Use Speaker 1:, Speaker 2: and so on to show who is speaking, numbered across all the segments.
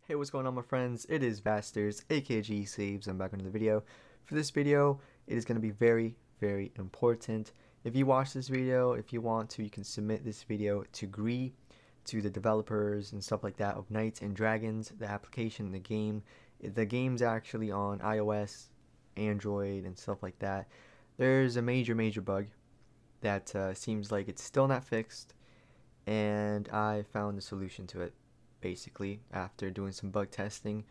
Speaker 1: Hey, what's going on, my friends? It is Vasterz, aka 𝐵𝓊𝓈𝒾𝓃𝓆𝓊𝒾. I'm back into the video. For this video, it is going to be very, very important. If you watch this video, if you want to, you can submit this video to 𝐵𝓊𝓈𝒾𝓃𝓆𝓊, to the developers and stuff like that of Knights and Dragons, the application, the game. The game's actually on iOS, Android, and stuff like that. There's a major bug that seems like it's still not fixed, and I found a solution to it. Basically, after doing some bug testing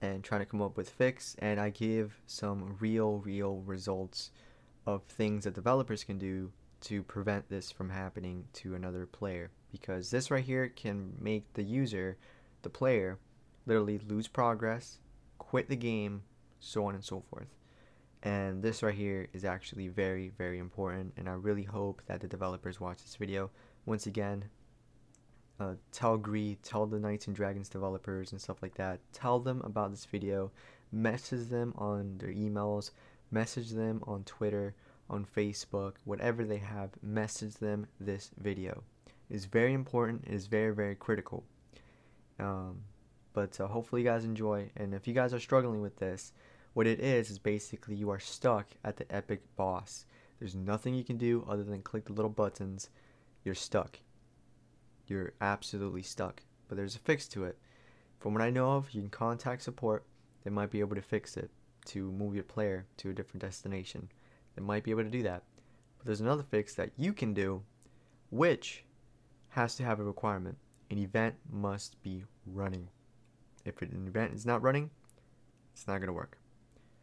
Speaker 1: and trying to come up with fix, and I give some real results of things that developers can do to prevent this from happening to another player, because this right here can make the user, the player, literally lose progress, quit the game, so on and so forth. And this right here is actually very important, and I really hope that the developers watch this video. Once again, tell 𝐵𝓊𝓈𝒾𝓃𝓆𝓊, tell the Knights and Dragons developers and stuff like that, tell them about this video, message them on their emails, message them on Twitter, on Facebook, whatever they have, message them this video. It is very important, it is very critical. But hopefully you guys enjoy, and if you guys are struggling with this, what it is basically you are stuck at the epic boss. There's nothing you can do other than click the little buttons. You're stuck. You're absolutely stuck. But there's a fix to it. From what I know of, you can contact support. They might be able to fix it to move your player to a different destination. They might be able to do that. But there's another fix that you can do, which has to have a requirement. An event must be running. If an event is not running, it's not going to work.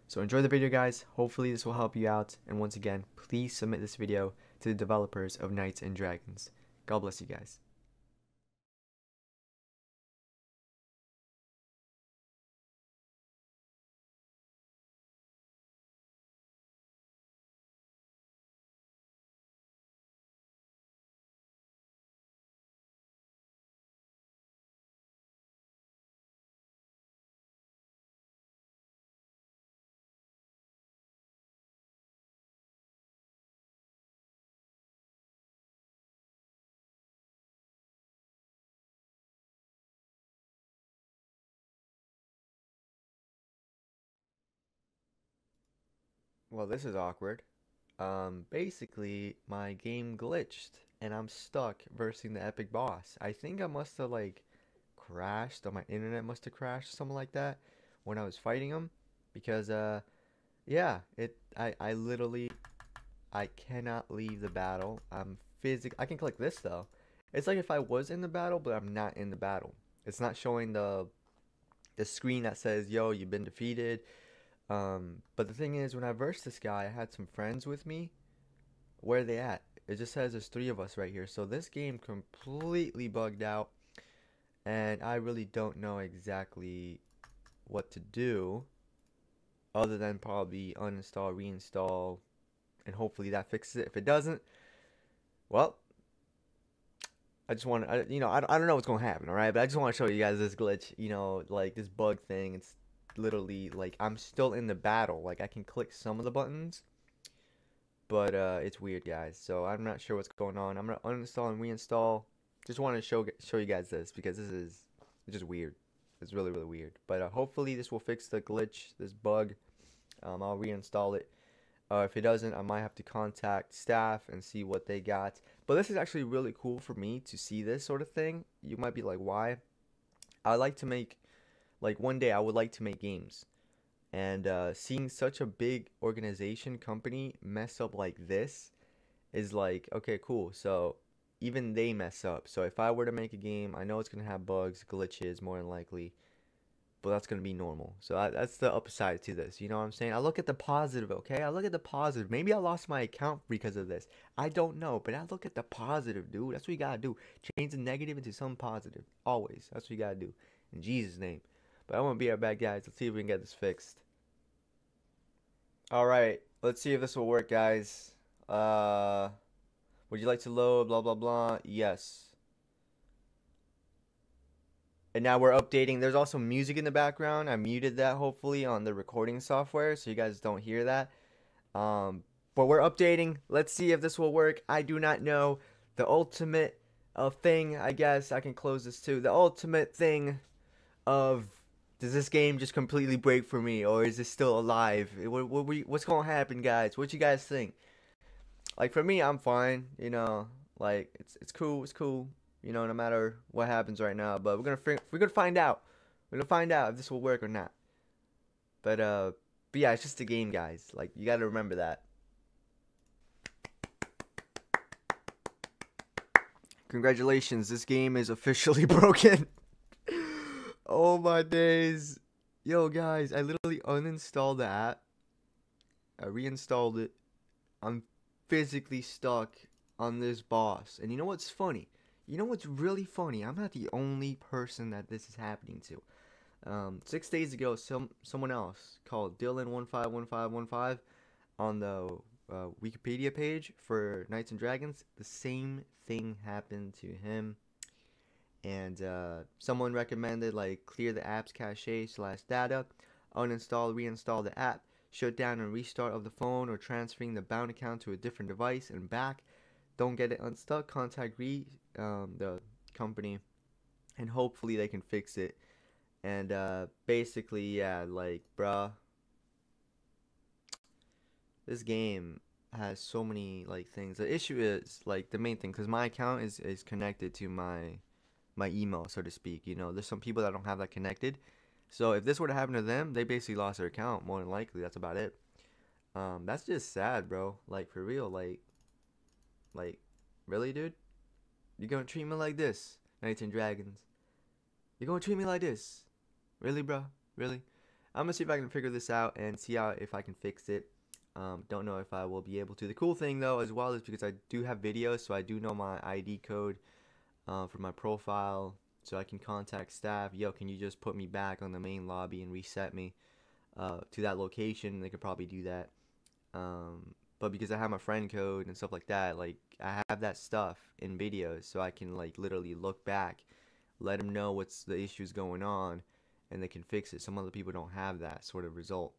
Speaker 1: So enjoy the video, guys. Hopefully this will help you out. And once again, please submit this video to the developers of Knights and Dragons. God bless you guys. Well, this is awkward. Basically, my game glitched, and I'm stuck versing the epic boss. I think I must have, like, crashed, or my internet must have crashed, or something like that, when I was fighting him. Because, yeah, I literally, I cannot leave the battle. I can click this, though. It's like if I was in the battle, but I'm not in the battle. It's not showing the screen that says, yo, you've been defeated. But the thing is, when I versed this guy, I had some friends with me. Where are they at? It just says there's 3 of us right here. So this game completely bugged out, and I really don't know exactly what to do other than probably uninstall, reinstall, and hopefully that fixes it. If it doesn't, well, I just want to, I don't know what's going to happen, all right? But I just want to show you guys this glitch, like this bug thing. It's literally like I'm still in the battle. Like I can click some of the buttons, but it's weird, guys. So I'm not sure what's going on. I'm gonna uninstall and reinstall. Just want to show you guys this because it's just weird. It's really weird. But hopefully this will fix the glitch, this bug. I'll reinstall it. If it doesn't, I might have to contact staff and see what they got. But this is actually really cool for me to see this sort of thing. You might be like, why? I like to make, like, one day I would like to make games. And seeing such a big organization, company mess up like this is like, okay, cool. So even they mess up. So if I were to make a game, I know it's going to have bugs, glitches, more than likely. But that's going to be normal. So that's the upside to this. You know what I'm saying? I look at the positive, okay? I look at the positive. Maybe I lost my account because of this. I don't know. But I look at the positive, dude. That's what you got to do. Change the negative into something positive. Always. That's what you got to do. In Jesus' name. But I won't be right back, guys. Let's see if we can get this fixed. Alright. Let's see if this will work, guys. Would you like to load? Blah, blah, blah. Yes. And now we're updating. There's also music in the background. I muted that hopefully on the recording software so you guys don't hear that. But we're updating. Let's see if this will work. I do not know. The ultimate thing, I guess I can close this too. The ultimate thing of does this game just completely break for me, or is this still alive? What's gonna happen, guys? What you guys think? Like for me, I'm fine. Like it's cool. It's cool. No matter what happens right now, but we're gonna find out. We're gonna find out if this will work or not. But but yeah, it's just a game, guys. Like you gotta remember that. Congratulations, this game is officially broken. Oh my days. Yo guys, I literally uninstalled the app. I reinstalled it. I'm physically stuck on this boss. And you know what's funny? You know what's really funny? I'm not the only person that this is happening to. 6 days ago, someone else called Dylan151515 on the Wikipedia page for Knights and Dragons, the same thing happened to him. And someone recommended like clear the app's cache/data, uninstall, reinstall the app, shut down and restart of the phone, or transferring the bound account to a different device and back. Don't get it unstuck, contact the company, and hopefully they can fix it. And basically, yeah, like, bruh, this game has so many like things. The issue is like the main thing, because my account is connected to my email, so to speak. There's some people that don't have that connected. So if this were to happen to them, they basically lost their account, more than likely. That's about it. That's just sad, bro. Like, for real. Like, really, dude? You're gonna treat me like this, Knights and Dragons? You're gonna treat me like this? Really, bro? Really? I'm gonna see if I can figure this out and see if I can fix it. Don't know if I will be able to. The cool thing, though, as well, is because I do have videos, so I do know my ID code for my profile, so I can contact staff. Yo, can you just put me back on the main lobby and reset me to that location? They could probably do that. But because I have my friend code and stuff like that, like I have that stuff in videos, so I can like literally look back, let them know what's the issues going on, and they can fix it. Some other people don't have that sort of result.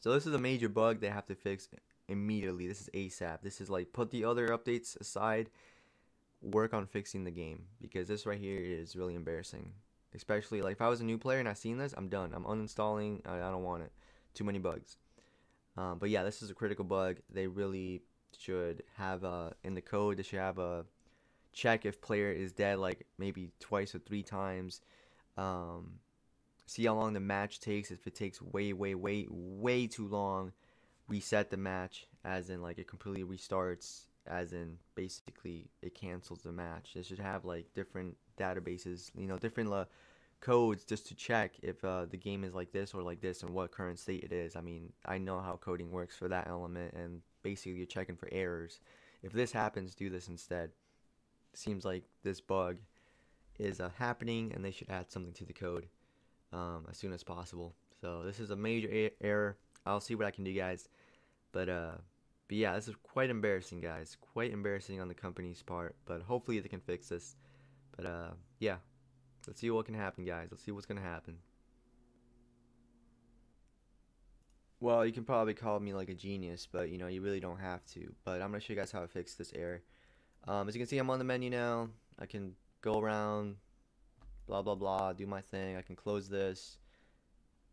Speaker 1: So this is a major bug they have to fix immediately. This is ASAP. This is like, put the other updates aside, work on fixing the game, because this right here is really embarrassing. Especially like if I was a new player and I seen this, I'm done. I'm uninstalling. I don't want it. Too many bugs. But yeah, this is a critical bug. They really should have in the code, they should have a check if player is dead like maybe twice or 3 times. See how long the match takes. If it takes way too long, reset the match, as in like it completely restarts, as in basically it cancels the match. They should have like different databases, different codes, just to check if the game is like this or like this and what current state it is. I mean, I know how coding works for that element, and basically you're checking for errors. If this happens, do this instead. Seems like this bug is happening, and they should add something to the code as soon as possible. So this is a major error. I'll see what I can do, guys. But yeah, this is quite embarrassing, guys. Quite embarrassing on the company's part. But hopefully they can fix this. But yeah. Let's see what can happen, guys. Let's see what's going to happen. Well, you can probably call me like a genius, but you really don't have to. But I'm going to show you guys how to fix this error. As you can see, I'm on the menu now. I can go around, blah, blah, blah, do my thing. I can close this.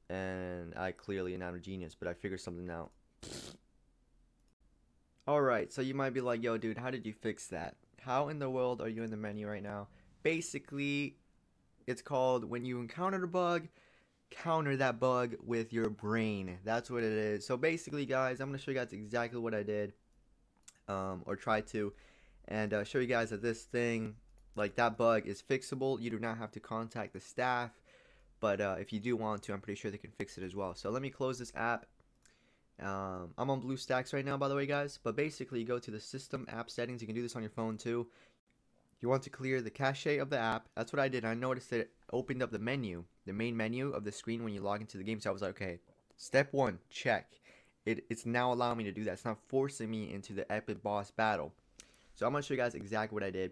Speaker 1: And I clearly am not a genius, but I figured something out. Alright, so you might be like, yo, dude, how did you fix that? How in the world are you in the menu right now? Basically, it's called, when you encounter a bug, counter that bug with your brain. That's what it is. So basically, guys, I'm going to show you guys exactly what I did, or try to, and show you guys that this thing, like that bug, is fixable. You do not have to contact the staff, but if you do want to, I'm pretty sure they can fix it as well. So let me close this app. I'm on BlueStacks right now, by the way, guys, but basically you go to the system app settings. You can do this on your phone too. You want to clear the cache of the app. That's what I did. I noticed that it opened up the menu, the main menu of the screen when you log into the game. So I was like, okay, step 1, check. It's now allowing me to do that. It's not forcing me into the epic boss battle. So I'm going to show you guys exactly what I did.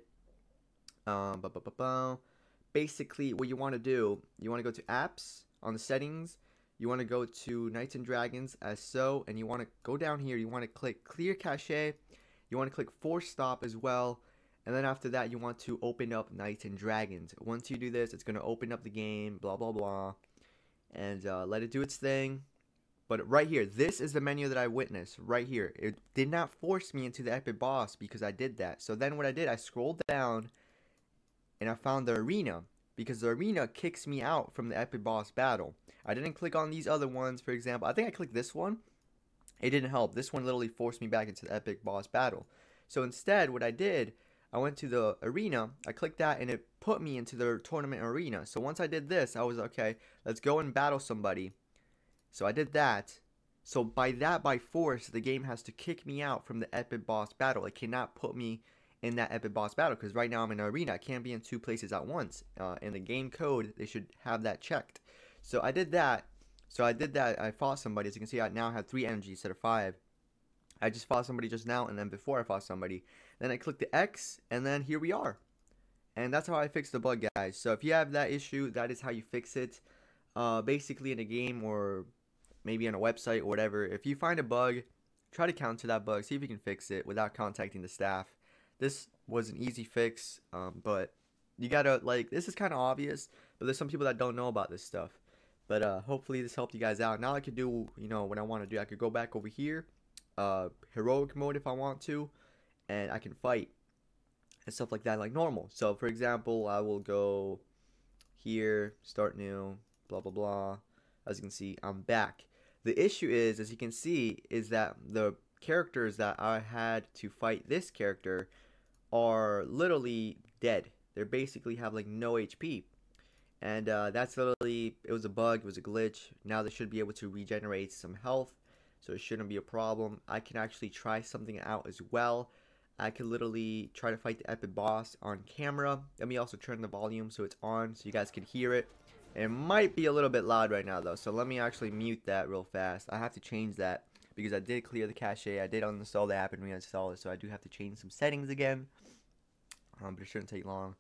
Speaker 1: Basically, what you want to do, you want to go to apps on the settings. You want to go to Knights and Dragons as so, and you want to go down here. You want to click clear cache. You want to click force stop as well. And then after that, you want to open up Knights and Dragons. Once you do this, it's going to open up the game, blah, blah, blah. And let it do its thing. But right here, this is the menu that I witnessed. Right here. It did not force me into the epic boss because I did that. So then what I did, I scrolled down and I found the arena. Because the arena kicks me out from the epic boss battle. I didn't click on these other ones, for example. I think I clicked this one. It didn't help. This one literally forced me back into the epic boss battle. So instead, what I did, I went to the arena, I clicked that, and it put me into the tournament arena. So once I did this, I was okay, let's go and battle somebody. So I did that. So by force, the game has to kick me out from the epic boss battle. It cannot put me in that epic boss battle because right now I'm in an arena. I can't be in two places at once. In the game code, they should have that checked. So I did that. I fought somebody. As you can see, I now have 3 energy instead of 5. I just fought somebody just now, and then before I fought somebody. Then I clicked the X, and then here we are. And that's how I fixed the bug, guys. So if you have that issue, that is how you fix it. Basically in a game or maybe on a website or whatever, if you find a bug, try to counter that bug. See if you can fix it without contacting the staff. This was an easy fix, but you gotta, like, this is kind of obvious, but there's some people that don't know about this stuff. But hopefully this helped you guys out. Now I could do, you know, what I want to do. I could go back over here, heroic mode if I want to, and I can fight and stuff like that like normal. So for example, I will go here, start new, blah blah blah. As you can see, I'm back. The issue is, as you can see, is that the characters that I had to fight this character are literally dead. They basically have like no HP. And that's literally, it was a bug, it was a glitch. Now they should be able to regenerate some health, so it shouldn't be a problem. I can actually try something out as well. I can literally try to fight the epic boss on camera. Let me also turn the volume so it's on so you guys can hear it. It might be a little bit loud right now though, so let me actually mute that real fast. I have to change that because I did clear the cache. I did uninstall the app and reinstall it, so I do have to change some settings again. But it shouldn't take long.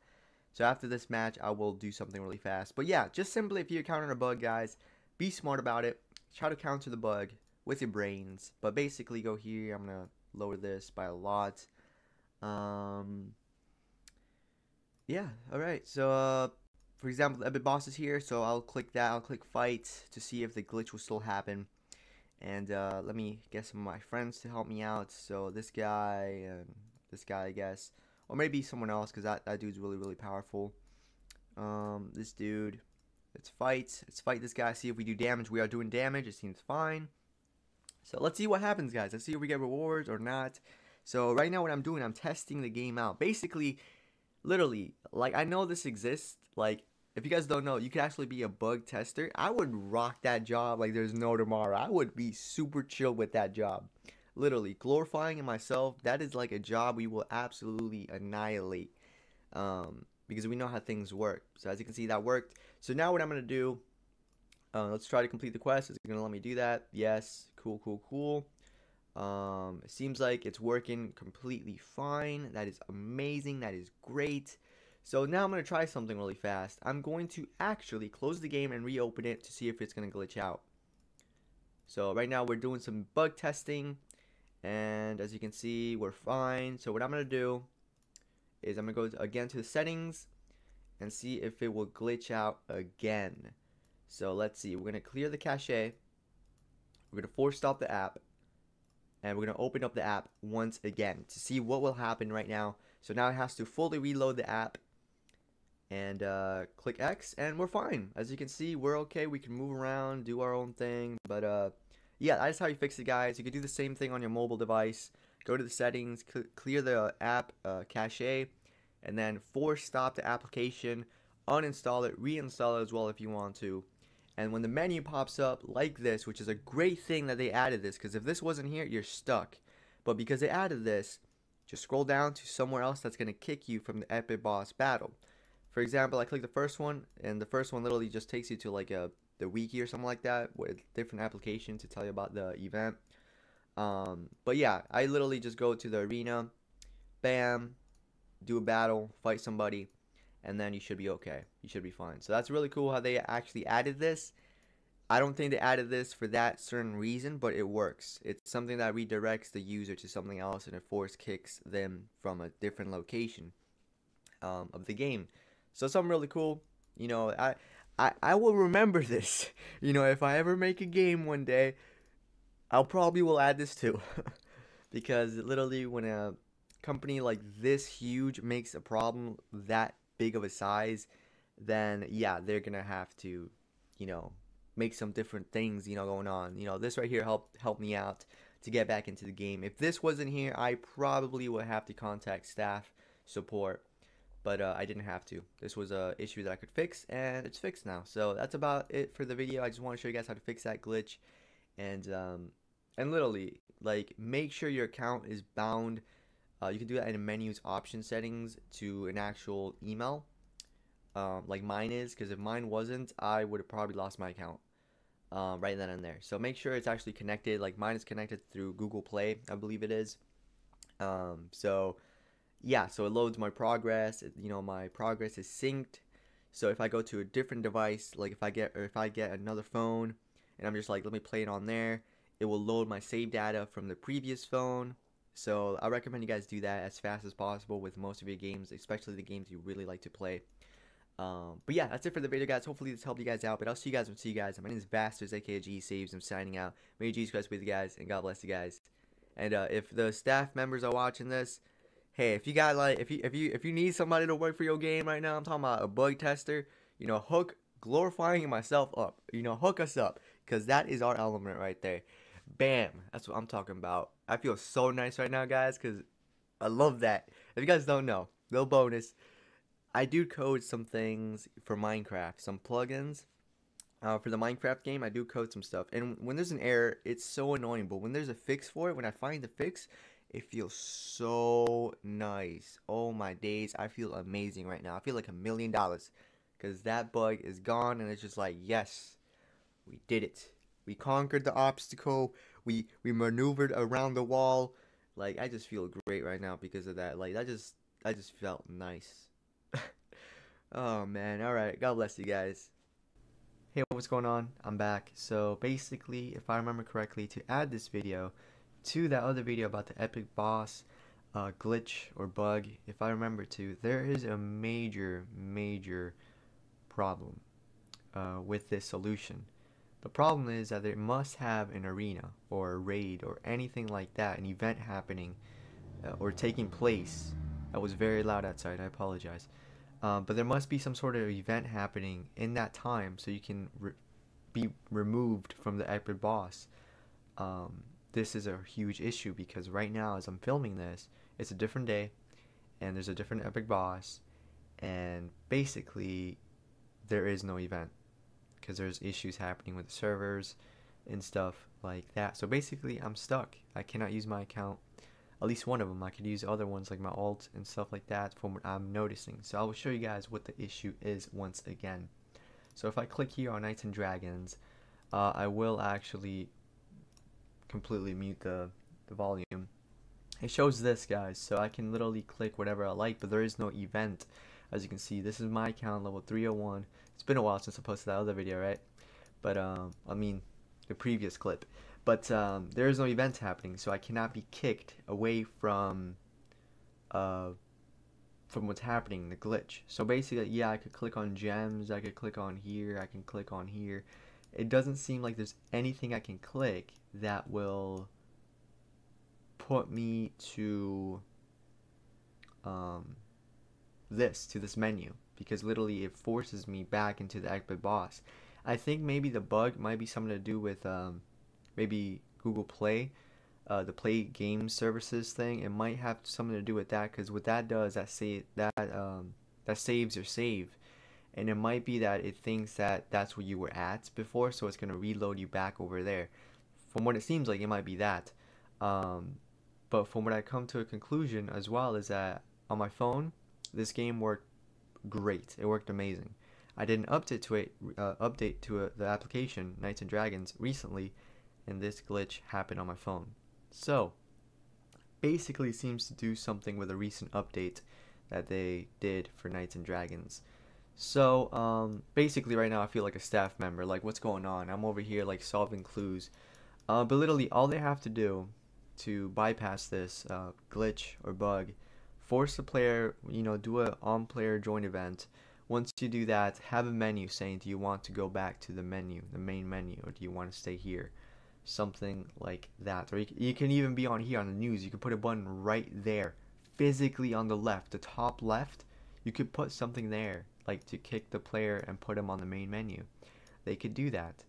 Speaker 1: So after this match, I will do something really fast. But yeah, just simply if you're encountering a bug, guys, be smart about it. Try to counter the bug with your brains. But basically, go here. I'm going to lower this by a lot. Yeah, alright. So, for example, the epic boss is here. So I'll click that. I'll click fight to see if the glitch will still happen. And let me get some of my friends to help me out. So this guy and this guy, I guess. Or maybe someone else, because that dude's really, really powerful. This dude. Let's fight. Let's fight this guy. See if we do damage. We are doing damage. It seems fine. So let's see what happens, guys. Let's see if we get rewards or not. So right now what I'm doing, I'm testing the game out. Basically, literally, like, I know this exists. Like, if you guys don't know, you could actually be a bug tester. I would rock that job like there's no tomorrow. I would be super chill with that job. Literally, glorifying in myself, that is like a job we will absolutely annihilate. Because we know how things work. So as you can see, that worked. So now what I'm going to do, let's try to complete the quest. Is it going to let me do that? Yes. Cool, cool, cool. It seems like it's working completely fine. That is amazing. That is great. So now I'm going to try something really fast. I'm going to actually close the game and reopen it to see if it's going to glitch out. So right now we're doing some bug testing. And as you can see, we're fine. So what I'm going to do is I'm going to go again to the settings and see if it will glitch out again. So let's see. We're going to clear the cache. We're going to force stop the app. And we're going to open up the app once again to see what will happen right now. So now it has to fully reload the app. And click X. And we're fine. As you can see, we're okay. We can move around, do our own thing. But yeah, that's how you fix it, guys. You can do the same thing on your mobile device. Go to the settings, clear the app cache, and then force stop the application, uninstall it, reinstall it as well if you want to. And when the menu pops up like this, which is a great thing that they added this, because if this wasn't here, you're stuck. But because they added this, just scroll down to somewhere else that's going to kick you from the epic boss battle. For example, I click the first one, and the first one literally just takes you to like the wiki or something like that with different application to tell you about the event. But yeah, I literally just go to the arena, bam, do a battle, fight somebody, and then you should be okay. You should be fine. So that's really cool how they actually added this. I don't think they added this for that certain reason, but it works. It's something that redirects the user to something else and it force kicks them from a different location of the game. So something really cool. You know, I will remember this. You know, if I ever make a game one day, I'll probably will add this too. Because literally when a company like this huge makes a problem that big of a size, then yeah, they're gonna have to, you know, make some different things, you know, going on. You know, this right here helped me out to get back into the game. If this wasn't here, I probably would have to contact staff support, but I didn't have to. This was a issue that I could fix, and it's fixed now. So that's about it for the video. I just want to show you guys how to fix that glitch, and literally, like, make sure your account is bound. You can do that in the menus option settings to an actual email, like mine is, because if mine wasn't, I would have probably lost my account right then and there. So make sure it's actually connected. Like mine is connected through Google Play, I believe it is. So yeah, so it loads my progress. You know, my progress is synced. So if I go to a different device, like if I get another phone, and I'm just like, let me play it on there, it will load my save data from the previous phone. So I recommend you guys do that as fast as possible with most of your games, especially the games you really like to play. But yeah, that's it for the video, guys. Hopefully this helped you guys out. But I'll see you guys when I see you guys. My name is Vasterz, aka G Saves. I'm signing out. May Jesus Christ be with you guys, and God bless you guys. And if the staff members are watching this, hey, if you got like, if you need somebody to work for your game right now, I'm talking about a bug tester. You know, hook glorifying myself up. You know, hook us up, because that is our element right there. Bam, that's what I'm talking about. I feel so nice right now, guys, because I love that. If you guys don't know, little bonus, I do code some things for Minecraft, some plugins. For the Minecraft game, I do code some stuff. And when there's an error, it's so annoying. But when there's a fix for it, when I find the fix, it feels so nice. Oh my days, I feel amazing right now. I feel like $1 million. Because that bug is gone, and it's just like, yes, we did it. We conquered the obstacle. We maneuvered around the wall. Like, I just feel great right now because of that. Like, I just felt nice. Oh man, alright, God bless you guys. Hey, what's going on? I'm back. So basically, if I remember correctly, to add this video to that other video about the epic boss glitch or bug, if I remember to, there is a major problem with this solution. The problem is that it must have an arena or a raid or anything like that, an event happening or taking place. That was very loud outside, I apologize. But there must be some sort of event happening in that time so you can be removed from the epic boss. This is a huge issue because right now as I'm filming this, it's a different day and there's a different epic boss, and basically there is no event because there's issues happening with the servers and stuff like that. So basically I'm stuck. I cannot use my account. At least one of them. I could use other ones like my alt and stuff like that from what I'm noticing. So I will show you guys what the issue is once again. So if I click here on Knights and Dragons, I will actually completely mute the volume. It shows this, guys, so I can literally click whatever I like, but there is no event. As you can see, this is my account, level 301. It's been a while since I posted that other video, right? But I mean the previous clip. But there is no event happening, so I cannot be kicked away from what's happening, the glitch. So basically, yeah, I could click on gems, I could click on here, I can click on here. It doesn't seem like there's anything I can click that will put me to this menu, because literally it forces me back into the epic boss. I think maybe the bug might be something to do with maybe Google Play, the Play Game Services thing. It might have something to do with that, because what that does, that saves your save, and it might be that it thinks that that's where you were at before, so it's gonna reload you back over there. From what it seems like, it might be that. But from what I come to a conclusion as well is that on my phone, this game worked great. It worked amazing. I did an update to the application Knights and Dragons recently, and this glitch happened on my phone. So basically it seems to do something with a recent update that they did for Knights and Dragons. So, basically right now I feel like a staff member. Like, what's going on? I'm over here like solving clues. But literally all they have to do to bypass this glitch or bug, force the player, do a on player join event. Once you do that, have a menu saying, do you want to go back to the menu, the main menu, or do you want to stay here? Something like that. Or you can even be on here on the news. You can put a button right there, physically on the left, the top left. You could put something there, like to kick the player and put him on the main menu. They could do that.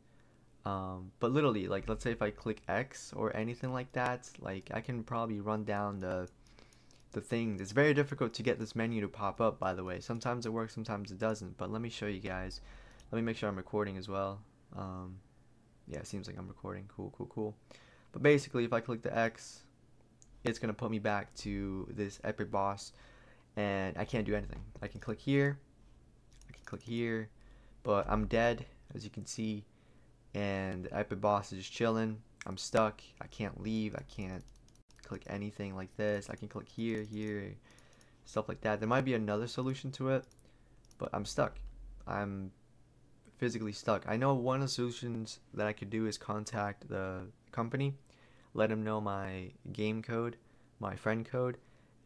Speaker 1: But literally, like, let's say if I click X or anything like that, like, I can probably run down the thing. It's very difficult to get this menu to pop up, by the way. Sometimes it works, sometimes it doesn't. But let me show you guys. Let me make sure I'm recording as well. Yeah, it seems like I'm recording. Cool, cool, cool. But basically, if I click the X, it's going to put me back to this epic boss, and I can't do anything. I can click here, I can click here, but I'm dead, as you can see, and the epic boss is just chilling. I'm stuck. I can't leave. I can't click anything like this. I can click here, here, stuff like that. There might be another solution to it, but I'm stuck. I'm physically stuck. I know one of the solutions that I could do is contact the company, let them know my game code, my friend code,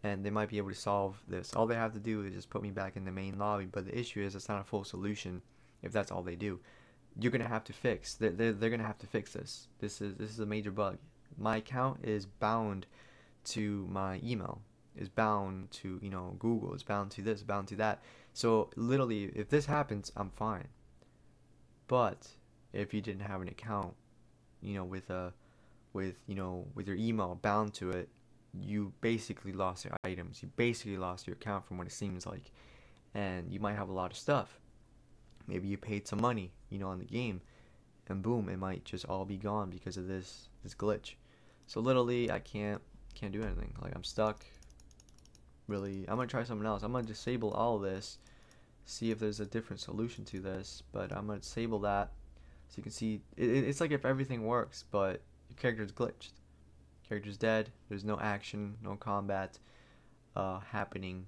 Speaker 1: and they might be able to solve this. All they have to do is just put me back in the main lobby, but the issue is it's not a full solution if that's all they do. You're gonna have to fix. They're gonna have to fix this. This is a major bug. My account is bound to my email, is bound to Google, is bound to this, bound to that. So literally, if this happens, I'm fine. But if you didn't have an account, with your email bound to it, you basically lost your items. You basically lost your account from what it seems like, and you might have a lot of stuff. Maybe you paid some money, on the game, and boom, it might just all be gone because of this glitch. So literally, I can't do anything. Like, I'm stuck. Really, I'm gonna try something else. I'm gonna disable all of this, see if there's a different solution to this. But I'm gonna disable that, so you can see it's like if everything works, but your character's glitched. Character's dead. There's no action, no combat happening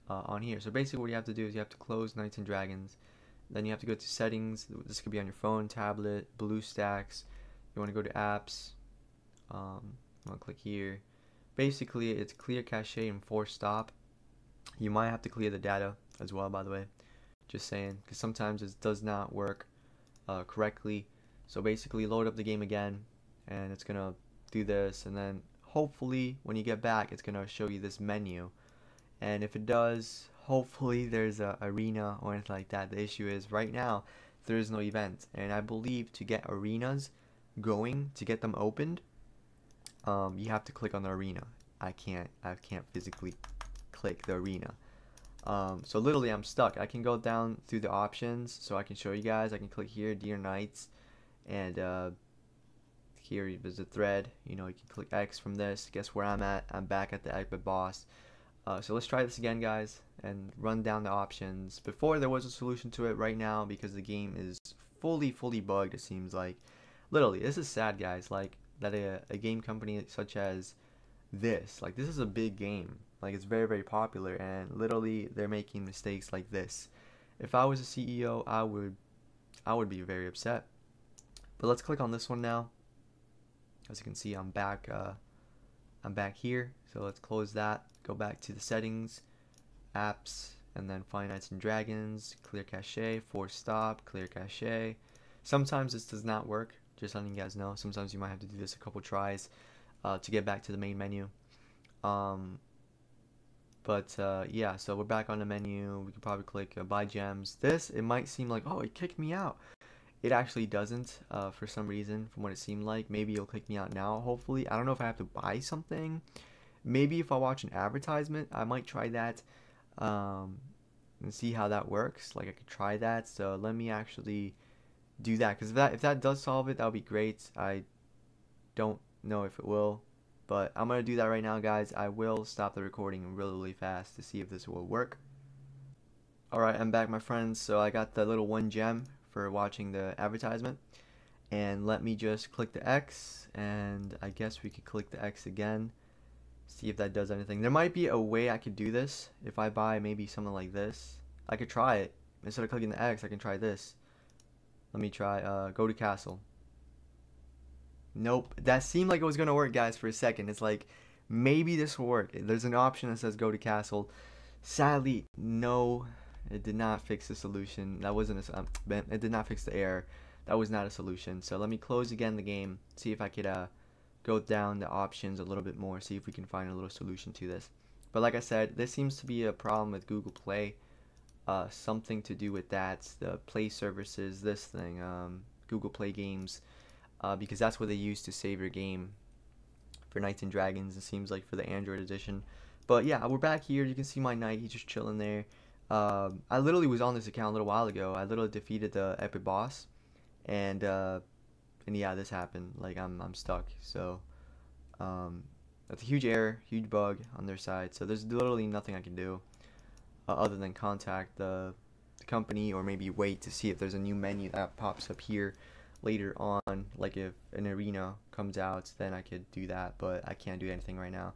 Speaker 1: on here. So basically, what you have to do is you have to close Knights and Dragons. Then you have to go to settings. This could be on your phone, tablet, BlueStacks. You want to go to apps. I'm gonna click here. Basically, it's clear cache and force stop. You might have to clear the data as well, by the way. Just saying, because sometimes it does not work correctly. So basically, load up the game again, and it's gonna do this, and then hopefully when you get back, it's gonna show you this menu. And if it does, hopefully there's a arena or anything like that. The issue is right now there is no event, and I believe to get arenas going, to get them opened, you have to click on the arena. I can't physically click the arena. So literally I'm stuck. I can go down through the options so I can show you guys. I can click here, Dear Knights, and here there's a thread. You can click X from this. Guess where I'm at? I'm back at the epic boss. So let's try this again, guys, and run down the options. Before there was a solution to it. Right now, because the game is fully bugged, it seems like. Literally, this is sad, guys. Like that a game company such as this, like, this is a big game. Like, it's very popular, and literally they're making mistakes like this. If I was a CEO, I would be very upset. But let's click on this one now. As you can see, I'm back here. So let's close that. Go back to the settings, apps, and then find Knights and Dragons, clear cache, force stop, clear cache. Sometimes this does not work, just letting you guys know. Sometimes you might have to do this a couple tries to get back to the main menu. Yeah, so we're back on the menu. We can probably click buy gems. It might seem like, oh, it kicked me out. It actually doesn't, for some reason, from what it seemed like. Maybe it'll kick me out now, hopefully. I don't know if I have to buy something. Maybe if I watch an advertisement, I might try that and see how that works. Like, I could try that. So let me actually do that, because if that does solve it, that would be great. I don't know if it will, but I'm gonna do that right now, guys. I will stop the recording really fast to see if this will work. Alright, I'm back, my friends. So I got the little 1 gem for watching the advertisement, and let me just click the X, and I guess we could click the X again, see if that does anything. There might be a way I could do this. If I buy maybe something like this, I could try it. instead of clicking the X, I can try this. Let me try go to castle. Nope. That seemed like it was gonna work, guys, for a second. It's like, maybe this will work. There's an option that says go to castle. Sadly, no, it did not fix the solution. That wasn't a, it did not fix the error. That was not a solution. So let me close again the game, see if I could go down the options a little bit more, see if we can find a little solution to this. But like I said, this seems to be a problem with Google Play. Something to do with that, the Play services, this thing, Google Play Games, because that's what they use to save your game for Knights and Dragons, it seems like, for the Android edition. But yeah, we're back here. You can see my knight, he's just chilling there. I literally was on this account a little while ago. I literally defeated the epic boss, and yeah, this happened. Like, I'm stuck. So that's a huge error, huge bug on their side. So there's literally nothing I can do other than contact the company, or maybe wait to see if there's a new menu that pops up here later on. Like if an arena comes out, then I could do that, but I can't do anything right now.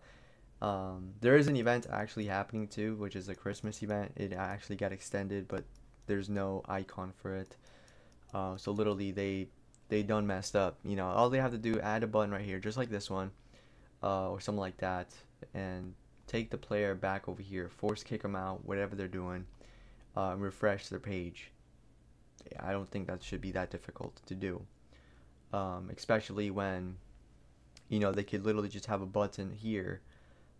Speaker 1: There is an event actually happening too, which is a Christmas event. It actually got extended, but there's no icon for it. So literally they done messed up. You know, all they have to do, add a button right here, just like this one, or something like that, and take the player back over here, force kick them out, whatever they're doing, refresh their page. I don't think that should be that difficult to do, especially when, you know, they could literally just have a button here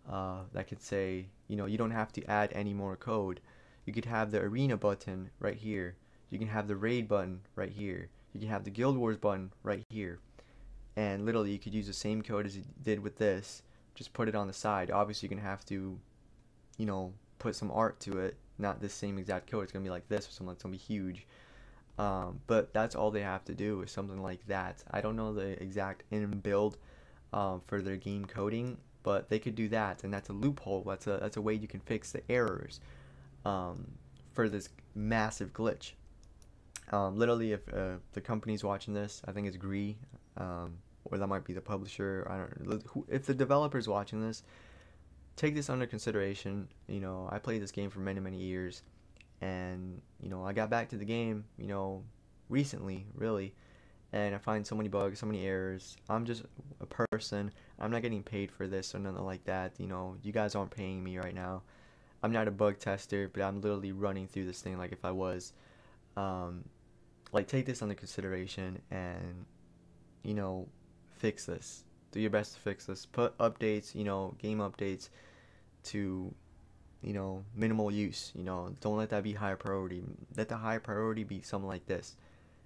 Speaker 1: that could say, you know, you don't have to add any more code. You could have the arena button right here. You can have the raid button right here. You can have the Guild Wars button right here. And literally you could use the same code as you did with this. Just put it on the side. Obviously you're going to have to, you know, put some art to it. Not this same exact code. It's going to be like this or something that's going to be huge. But that's all they have to do, is something like that. I don't know the exact in-build for their game coding, but they could do that, and that's a loophole. That's a way you can fix the errors for this massive glitch. Literally, if the company's watching this, I think it's 𝐵𝓊𝓈𝒾𝓃𝓃𝓈, or that might be the publisher. I don't know. If the developer's watching this, take this under consideration. You know, I played this game for many years, and you know, I got back to the game, you know, recently, really, and I find so many bugs, so many errors. I'm just a person. I'm not getting paid for this or nothing like that. You know, you guys aren't paying me right now. I'm not a bug tester, but I'm literally running through this thing like if I was. Like, take this under consideration and, you know, fix this. Do your best to fix this. Put updates, you know, game updates to, you know, minimal use. You know, don't let that be high priority. Let the high priority be something like this.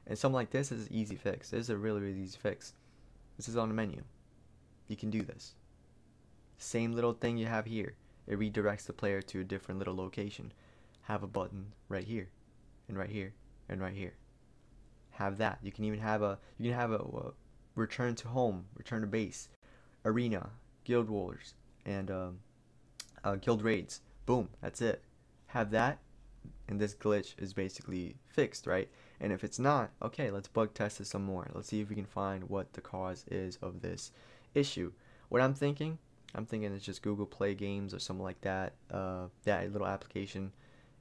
Speaker 1: And something like this is an easy fix. This is a really easy fix. This is on the menu. You can do this. Same little thing you have here. It redirects the player to a different little location. Have a button right here, and right here, and right here. Have that. You can even have a return to home, return to base, arena, guild wars, and guild raids. Boom, that's it. Have that, and this glitch is basically fixed, right? And if it's not, okay, let's bug test it some more. Let's see if we can find what the cause is of this issue. What I'm thinking it's just Google Play Games or something like that. That little application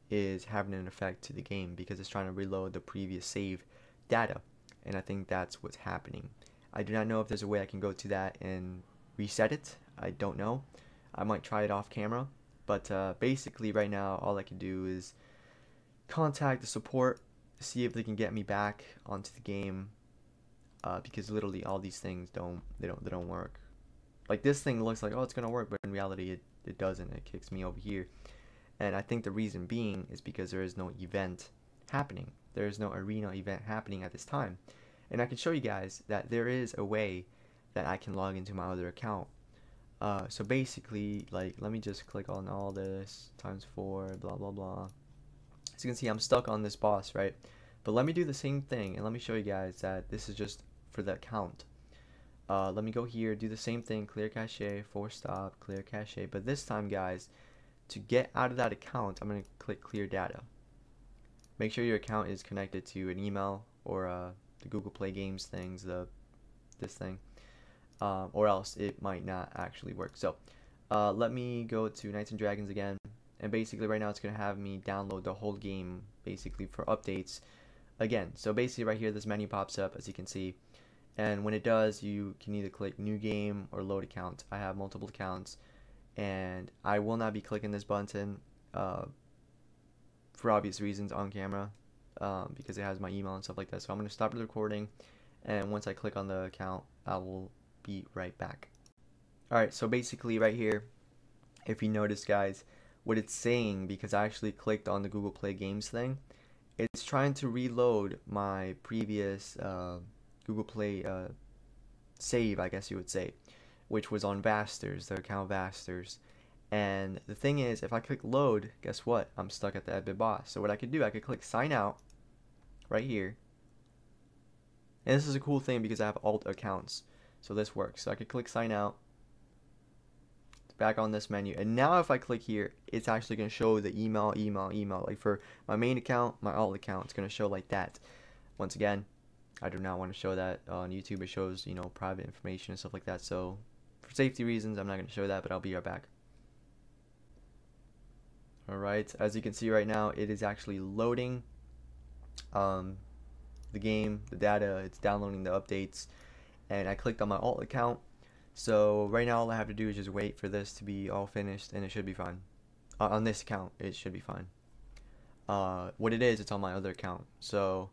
Speaker 1: is having an effect to the game because it's trying to reload the previous save data, and I think that's what's happening. I do not know if there's a way I can go to that and reset it. I don't know. I might try it off camera, but basically right now all I can do is contact the support, see if they can get me back onto the game, because literally all these things don't work. Like, this thing looks like, oh, it's gonna work, but in reality it doesn't. It kicks me over here. And I think the reason being is because there is no event happening. There is no arena event happening at this time. And I can show you guys that there is a way that I can log into my other account. So basically, like, let me just click on all this, ×4, blah, blah, blah. As you can see, I'm stuck on this boss, right? But let me do the same thing, and let me show you guys that this is just for the account. Let me go here, do the same thing, clear cache, force stop, clear cache. But this time, guys, to get out of that account, I'm going to click clear data. Make sure your account is connected to an email or the Google Play Games things, this thing, or else it might not actually work. So let me go to Knights and Dragons again, and basically right now it's going to have me download the whole game basically for updates again. So basically right here this menu pops up, as you can see, and when it does, you can either click new game or load account. I have multiple accounts, and I will not be clicking this button for obvious reasons on camera, because it has my email and stuff like that. So I'm going to stop the recording, and once I click on the account, I will be right back. Alright, so basically right here, if you notice guys, what it's saying, because I actually clicked on the Google Play Games thing, it's trying to reload my previous Google Play save, I guess you would say, which was on Vasterz, the account Vasterz. And the thing is, if I click load, guess what? I'm stuck at the 𝐵𝓊𝓈𝒾𝓃𝓃𝓾𝓈. So what I could do, I could click sign out right here. And this is a cool thing because I have alt accounts. So this works. So I could click sign out, back on this menu, and now if I click here, it's actually going to show the email. Like for my main account, my alt account, it's going to show like that. Once again, I do not want to show that on YouTube. It shows, you know, private information and stuff like that. So for safety reasons, I'm not going to show that, but I'll be right back. Alright, as you can see right now, it is actually loading the game, the data. It's downloading the updates, and I clicked on my alt account. So right now all I have to do is just wait for this to be all finished, and it should be fine. On this account, it should be fine. What it is, it's on my other account. So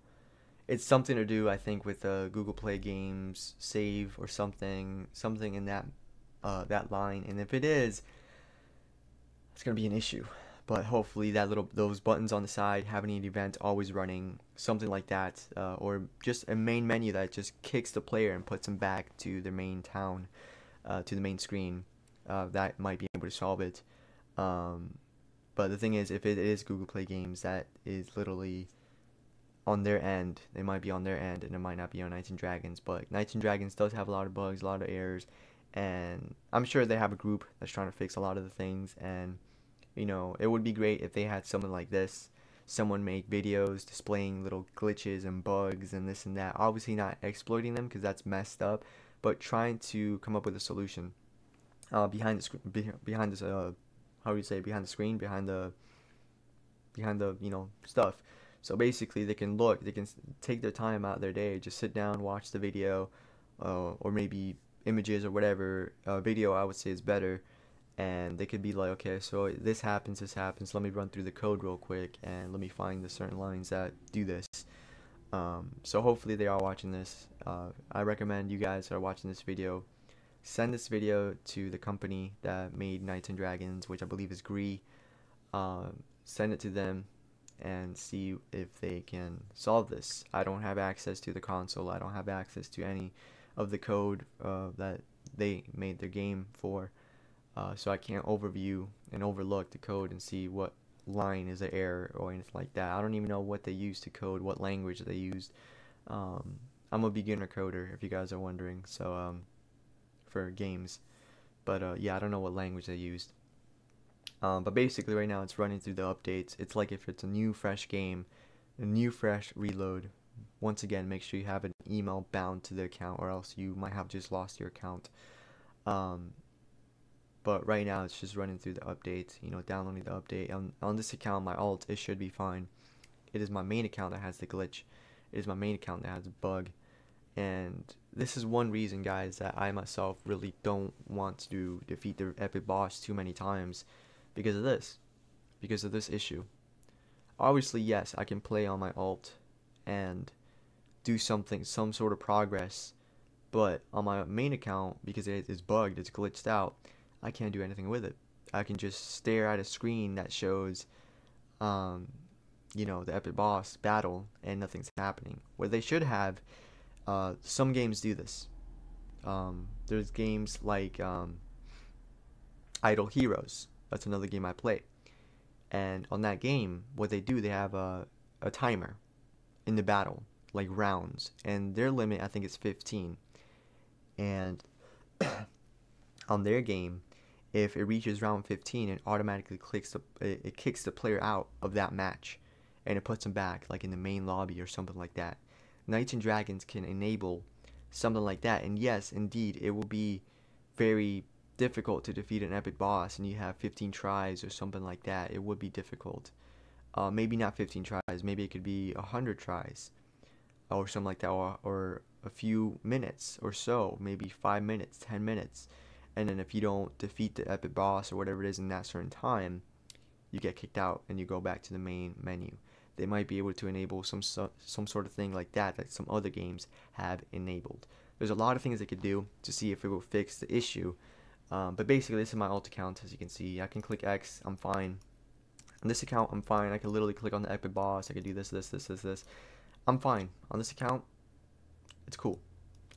Speaker 1: it's something to do, I think, with Google Play Games save or something in that that line. And if it is, it's gonna be an issue. But hopefully those buttons on the side, having an event always running, something like that, or just a main menu that just kicks the player and puts them back to their main town, to the main screen, that might be able to solve it. But the thing is, if it is Google Play Games, that is literally on their end. It might be on their end, and it might not be on Knights and Dragons. But Knights and Dragons does have a lot of bugs, a lot of errors, and I'm sure they have a group that's trying to fix a lot of the things. And you know, it would be great if they had something like this. Someone make videos displaying little glitches and bugs and this and that. Obviously not exploiting them because that's messed up, but trying to come up with a solution behind the screen, behind this how do you say, behind the screen, behind the you know, stuff. So basically they can take their time out of their day, just sit down, watch the video, or maybe images or whatever. Video I would say is better. And they could be like, okay, so this happens, let me run through the code real quick, and let me find the certain lines that do this. So hopefully they are watching this. I recommend you guys are watching this video, send this video to the company that made Knights and Dragons, which I believe is 𝐵𝓊𝓈𝒾𝓃𝓃𝓾𝓈. Send it to them and see if they can solve this. I don't have access to the console. I don't have access to any of the code that they made their game for. So I can't overview and overlook the code and see what line is an error or anything like that. I don't even know what they used to code, what language they used. I'm a beginner coder, if you guys are wondering, so for games. But yeah, I don't know what language they used. But basically right now it's running through the updates. It's like if it's a new fresh game, a new fresh reload. Once again, make sure you have an email bound to the account, or else you might have just lost your account. But right now it's just running through the updates, you know, downloading the update. On this account, my alt, it should be fine. It is my main account that has the glitch. It is my main account that has a bug. And this is one reason, guys, that I myself really don't want to defeat the epic boss too many times, because of this. Because of this issue. Obviously, yes, I can play on my alt and do some sort of progress. But on my main account, because it is bugged, it's glitched out, I can't do anything with it. I can just stare at a screen that shows, you know, the epic boss battle, and nothing's happening. What they should have, some games do this. There's games like Idle Heroes. That's another game I play. And on that game, what they do, they have a timer in the battle, like rounds, and their limit, I think, is 15. And on their game, if it reaches round 15, it automatically kicks the player out of that match, and it puts them back like in the main lobby or something like that. Knights and Dragons can enable something like that, and yes, indeed, it will be very difficult to defeat an epic boss and you have 15 tries or something like that, it would be difficult. Maybe not 15 tries, maybe it could be 100 tries or something like that, or a few minutes or so, maybe 5 minutes, 10 minutes. And then if you don't defeat the epic boss or whatever it is in that certain time, you get kicked out and you go back to the main menu. They might be able to enable some sort of thing like that some other games have enabled. There's a lot of things they could do to see if it will fix the issue. But basically, this is my alt account. As you can see, I can click X, I'm fine. On this account, I'm fine. I can literally click on the epic boss. I can do this. I'm fine. On this account, it's cool.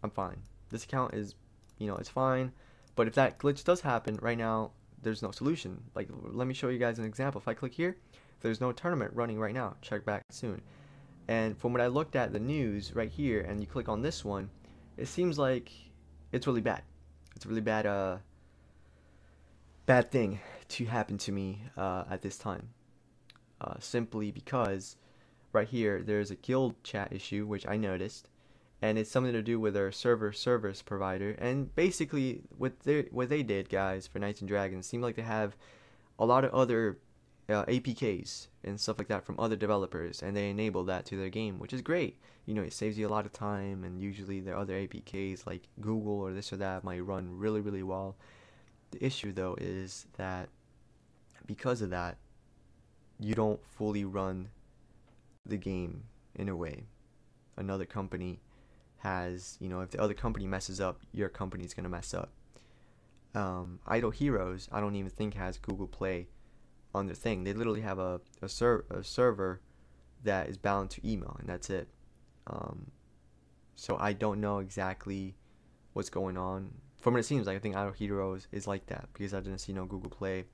Speaker 1: I'm fine. This account is, it's fine. But if that glitch does happen, right now, there's no solution. Like, let me show you guys an example. If I click here, there's no tournament running right now. Check back soon. And from what I looked at the news right here, and you click on this one, it seems like it's really bad. It's a really bad thing to happen to me at this time. Simply because right here there's a guild chat issue, which I noticed, and it's something to do with our service provider. And basically what they did, guys, for Knights and Dragons, seemed like they have a lot of other APKs and stuff like that from other developers, and they enable that to their game, which is great. It saves you a lot of time, and usually their other APKs like Google or this or that might run really, really well. The issue though is that because of that, you don't fully run the game in a way. Another company has, if the other company messes up, your company's gonna mess up. 𝐼𝓃𝓆𝓆, I don't even think has Google Play on their thing. They literally have a server that is bound to email, and that's it. So I don't know exactly what's going on. From what it seems like, I think 𝐼𝓃𝓆𝓆 is like that, because I didn't see no Google Play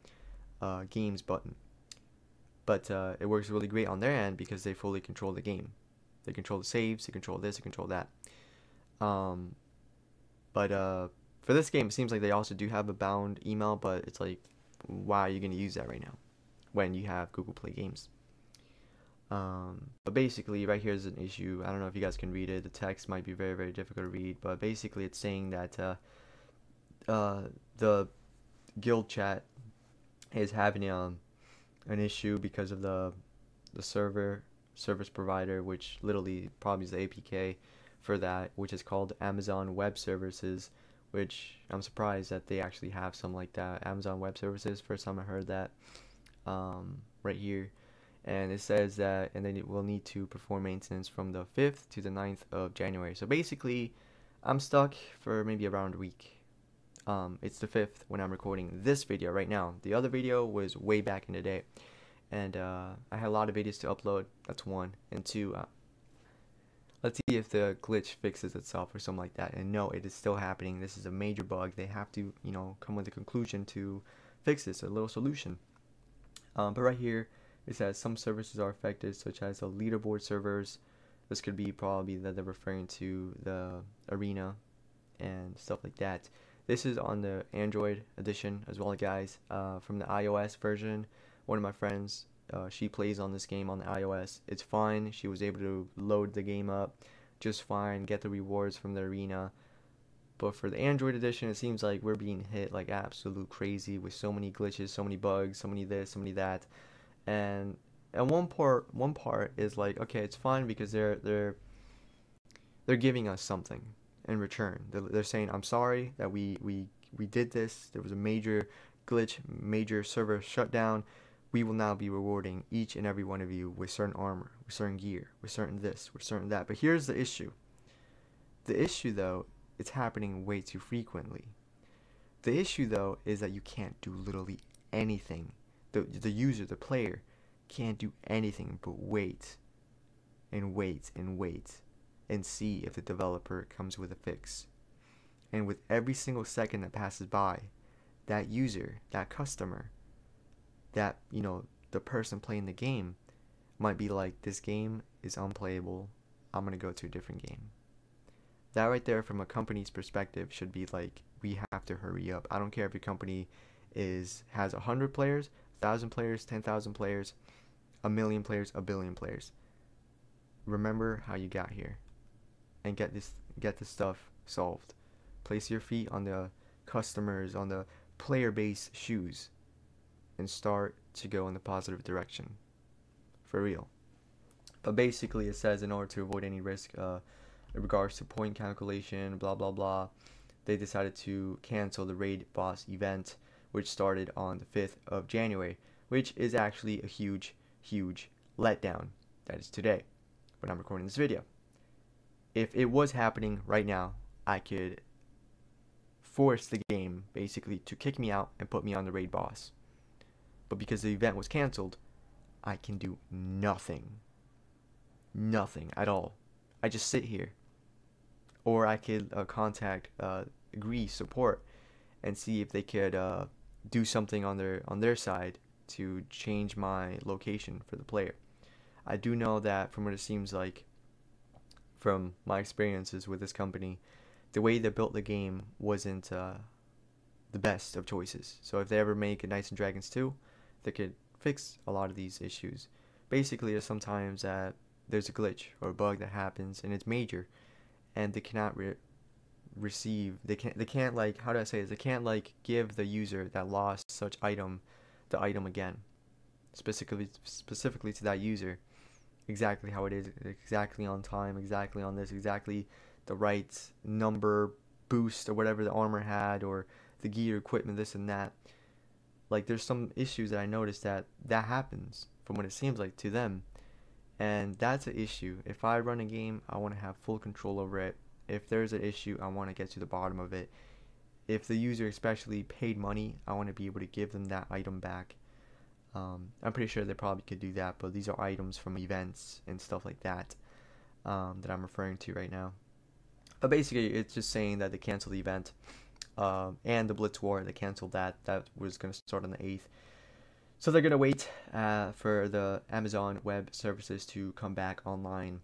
Speaker 1: games button. But it works really great on their end because they fully control the game. They control the saves, they control this, they control that. But for this game, it seems like they also do have a bound email, but it's like, why are you going to use that right now when you have Google Play games? But basically, right here is an issue. I don't know if you guys can read it. The text might be very, very difficult to read, but basically it's saying that the guild chat is having an issue because of the service provider, which literally probably is the APK for that, which is called Amazon Web Services, which I'm surprised that they actually have something like that. Amazon Web Services, first time I heard that, right here. And it says that, and then it will need to perform maintenance from the 5th to the 9th of January. So basically, I'm stuck for maybe around a week. It's the 5th when I'm recording this video right now. The other video was way back in the day, and I had a lot of videos to upload. That's one. And two, let's see if the glitch fixes itself or something like that. And no, it is still happening. This is a major bug. They have to, come with a conclusion to fix this, a little solution. But right here, it says some services are affected, such as the leaderboard servers. This could be probably that they're referring to the arena and stuff like that. This is on the Android edition as well, guys. From the iOS version, one of my friends, she plays on this game on the iOS. It's fine. She was able to load the game up just fine, get the rewards from the arena. But for the Android edition, it seems like we're being hit like absolute crazy with so many glitches, so many bugs, so many this, so many that. And one part is like, okay, it's fine because they're giving us something in return. They're saying, I'm sorry that we did this. There was a major glitch, major server shutdown. We will now be rewarding each and every one of you with certain armor, with certain gear, with certain this, with certain that. But here's the issue. The issue, though, it's happening way too frequently. The issue, though, is that you can't do literally anything. The user, the player, can't do anything but wait and wait and wait and see if the developer comes with a fix. And with every single second that passes by, that user, that customer, that, the person playing the game might be like, this game is unplayable, I'm gonna go to a different game. That right there, from a company's perspective, should be like, we have to hurry up. I don't care if your company has 100 players, 1,000 players, 10,000 players, 1,000,000 players, 1,000,000,000 players. Remember how you got here, and get this stuff solved. Place your feet on the customers, on the player base shoes, and start to go in the positive direction. For real. But basically it says in order to avoid any risk in regards to point calculation, blah blah blah, they decided to cancel the raid boss event, which started on the 5th of January, which is actually a huge letdown. That is today when I'm recording this video. If it was happening right now, I could force the game basically to kick me out and put me on the raid boss. But because the event was canceled, I can do nothing. Nothing at all. I just sit here. Or I could contact Agree support and see if they could do something on their side to change my location for the player. I do know that from what it seems like, from my experiences with this company, the way they built the game wasn't the best of choices. So if they ever make a Knights and Dragons 2, they could fix a lot of these issues. Basically, there's sometimes that there's a glitch or a bug that happens and it's major, and they cannot receive. They can't like, how do I say this? They can't like give the user that lost such item the item again, specifically to that user, exactly how it is, exactly on time, exactly on this, exactly the right number boost or whatever the armor had, or the gear, equipment, this and that. Like, there's some issues that I noticed that happens from what it seems like to them, and that's an issue. If I run a game, I want to have full control over it. If there's an issue, I want to get to the bottom of it. If the user especially paid money, I want to be able to give them that item back. I'm pretty sure they probably could do that, but these are items from events and stuff like that that I'm referring to right now. But basically, it's just saying that they canceled the event, and the Blitz War, they canceled that. That was going to start on the 8th. So they're going to wait for the Amazon Web Services to come back online,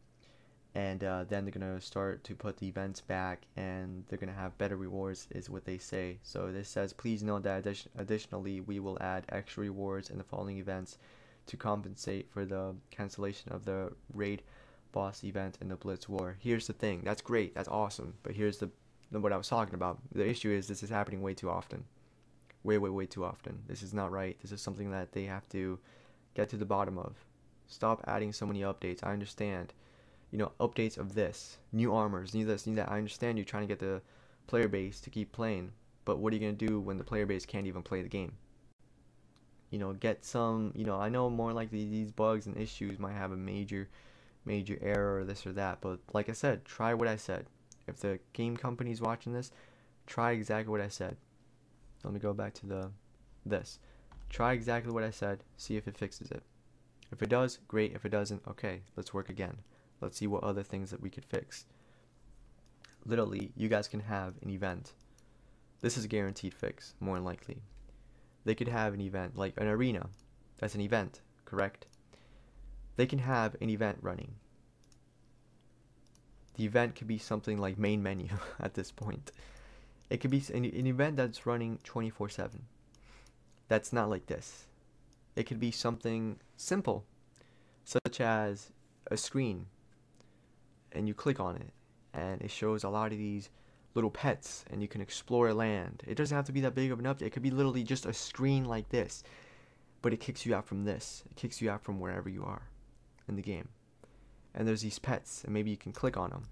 Speaker 1: and then they're going to start to put the events back, and they're going to have better rewards, is what they say. So this says, please note that additionally, we will add extra rewards in the following events to compensate for the cancellation of the raid boss event and the Blitz War. Here's the thing, that's great, that's awesome, but here's what I was talking about. The issue is this is happening way too often. Way too often. This is not right. This is something that they have to get to the bottom of. Stop adding so many updates. I understand, you know, updates of this, new armors, new this, new that. I understand you're trying to get the player base to keep playing, but what are you going to do when the player base can't even play the game? You know, get some, you know, I know more likely these bugs and issues might have a major error or this or that, but like I said, try what I said. If the game company's watching this, try exactly what I said. Let me go back to this. Try exactly what I said, see if it fixes it. If it does, great. If it doesn't, okay, let's work again. Let's see what other things that we could fix. Literally, you guys can have an event. This is a guaranteed fix, more than likely. They could have an event, like an arena. That's an event, correct? They can have an event running. The event could be something like main menu at this point. It could be an event that's running 24/7. That's not like this. It could be something simple, such as a screen, and you click on it, and it shows a lot of these little pets, and you can explore land. It doesn't have to be that big of an update. It could be literally just a screen like this, but it kicks you out from this. It kicks you out from wherever you are in the game. And there's these pets, and maybe you can click on them,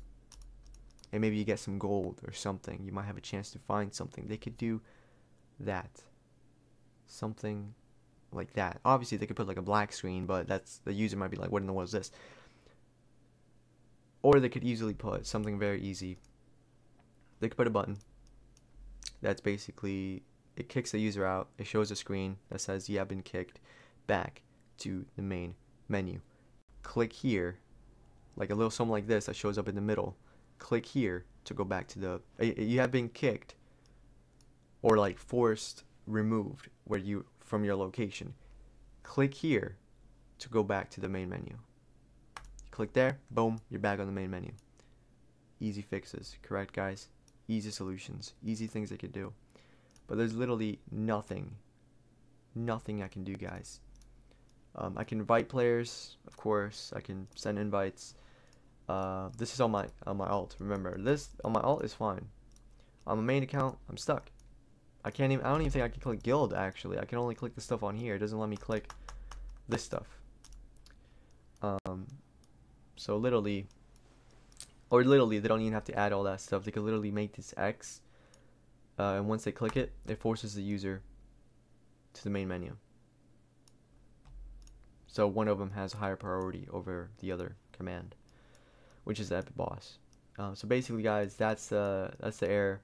Speaker 1: and maybe you get some gold or something. You might have a chance to find something. They could do that. Something like that. Obviously, they could put like a black screen, but that's, the user might be like, what in the world is this? Or they could easily put something very easy. They could put a button that's basically, it kicks the user out. It shows a screen that says you have been kicked back to the main menu. Click here, like a little something like this that shows up in the middle. Click here to go back to the, you have been kicked or like forced removed where you from your location. Click here to go back to the main menu. Click there, boom, you're back on the main menu. Easy fixes, correct guys? Easy solutions, easy things they could do. But there's literally nothing I can do, guys. I can invite players, of course. I can send invites. This is on my alt. Remember, this on my alt is fine. On my main account, I'm stuck. I can't even, I don't even think I can click guild, actually. I can only click the stuff on here. It doesn't let me click this stuff. So literally, or literally, they don't even have to add all that stuff. They could literally make this X, and once they click it, it forces the user to the main menu. So one of them has a higher priority over the other command, which is the epic boss. So basically, guys, that's the error.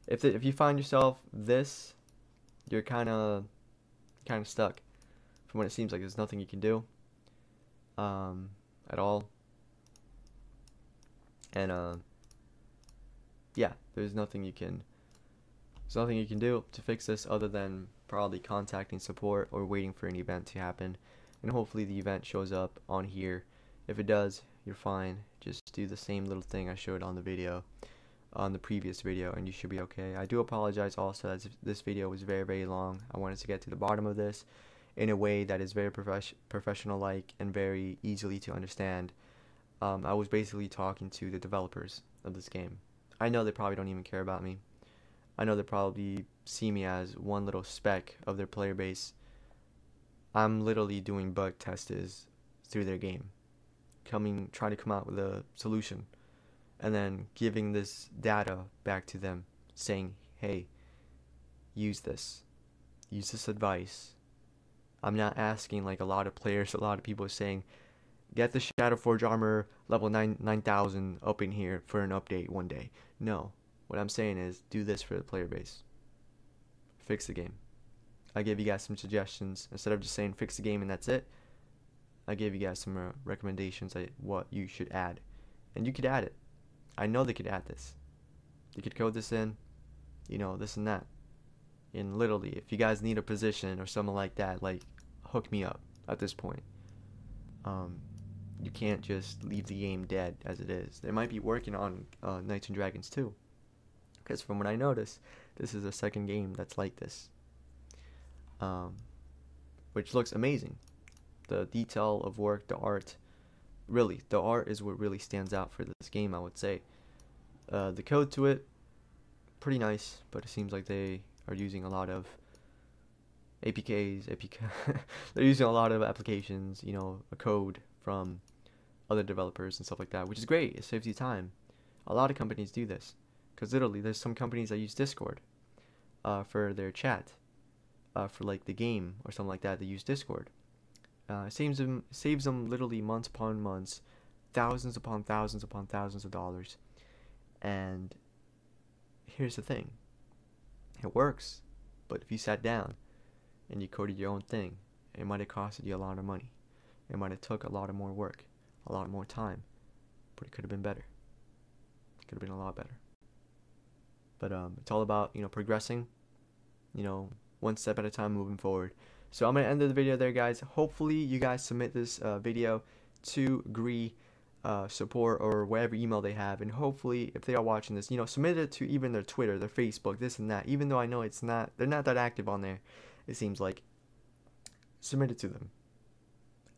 Speaker 1: If you find yourself this, you're kind of stuck. From what it seems like, there's nothing you can do at all. And yeah, there's nothing you can do to fix this other than probably contacting support or waiting for an event to happen. And hopefully the event shows up on here. If it does, you're fine. Just do the same little thing I showed on the video, on the previous video, and you should be okay. I do apologize also as this video was very, very long. I wanted to get to the bottom of this in a way that is very professional-like and very easily to understand. I was basically talking to the developers of this game. I know they probably don't even care about me. I know they probably see me as one little speck of their player base. I'm literally doing bug tests through their game, trying to come out with a solution, and then giving this data back to them, saying, hey, use this advice. I'm not asking like a lot of players, a lot of people are saying, get the Shadowforge armor level 9,000 up in here for an update one day. No, what I'm saying is do this for the player base. Fix the game. I gave you guys some suggestions. Instead of just saying fix the game and that's it, I gave you guys some recommendations on what you should add. And you could add it. I know they could add this. You could code this in, you know, this and that. And literally, if you guys need a position or something like that, like, hook me up at this point. You can't just leave the game dead as it is. They might be working on Knights and Dragons too. Because from what I noticed, this is the second game that's like this. Which looks amazing. The detail of work, the art, really, the art is what really stands out for this game, I would say. The code to it, pretty nice, but it seems like they are using a lot of APKs, they're using a lot of applications, you know, a code from other developers and stuff like that, which is great. It saves you time. A lot of companies do this, because literally there's some companies that use Discord for their chat, for like the game or something like that. They use Discord. It saves them literally months upon months, thousands upon thousands upon thousands of dollars. And here's the thing, it works, but if you sat down and you coded your own thing, it might have costed you a lot of money. It might have took a lot of more work, a lot more time, but it could have been better. It could have been a lot better. But it's all about, you know, progressing, you know, one step at a time, moving forward. So I'm going to end the video there, guys. Hopefully you guys submit this video to 𝐵𝓊𝓈 support or whatever email they have, and hopefully if they are watching this, you know, submit it to even their Twitter, their Facebook, this and that. Even though I know they're not that active on there, it seems like. Submit it to them,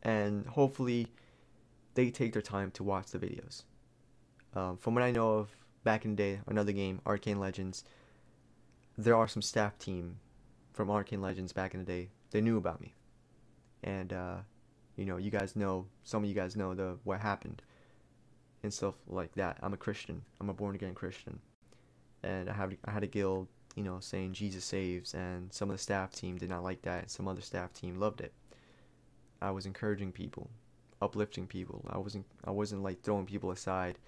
Speaker 1: and hopefully they take their time to watch the videos. From what I know of back in the day, another game, Arcane Legends, there are some staff team from Arcane Legends back in the day. They knew about me, and you know, you guys know, some of you guys know what happened and stuff like that. I'm a Christian. I'm a born again Christian, and I had a guild, you know, saying Jesus saves, and some of the staff team did not like that, and some other staff team loved it. I was encouraging people, uplifting people. I wasn't like throwing people aside,